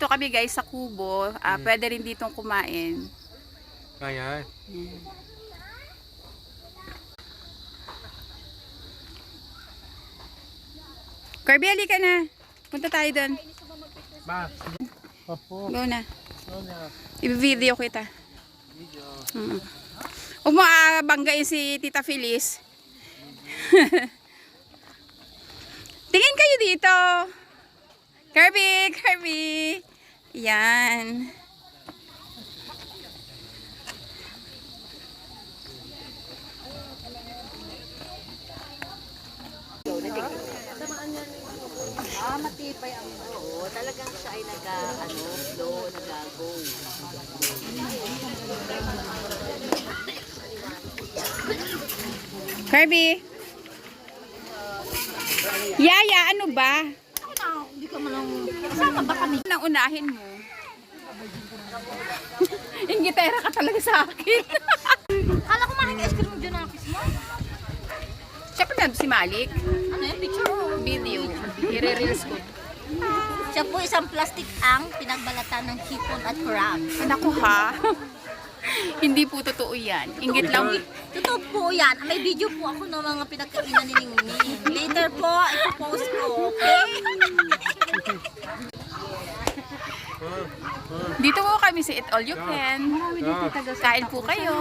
nandito kami guys sa Kubo. Pwede rin ditong kumain. Ayan. Kirby, halika na. Punta tayo doon. Ba? Opo. Go na. Ano? I-video kita. Video. Huwag mo banggain si Tita Feliz. Tingin kayo dito. Kirby. Yan. Matibay ang talagang siya ay flow, nag-go. Kirby. Yaya, ano ba? Hindi ka man kasama ba kami? Nang unahin mo. Ingitera ka talaga sa akin. Kala ko makik-ice cream dyan ang kiss mo. Siyempre na si Malik. Ano yung picture mo? Video. I-reels ko. Siya po isang plastic ang pinagbalatan ng hipon at crab. Naku ha. Hindi po totoo yan. Ingit lang. Totoo po yan. May video po ako ng mga pinagkainan ni Ningning. Later po, ipopost ko. Okay? Dito po kami sa Eat All You Can. Kain po kayo.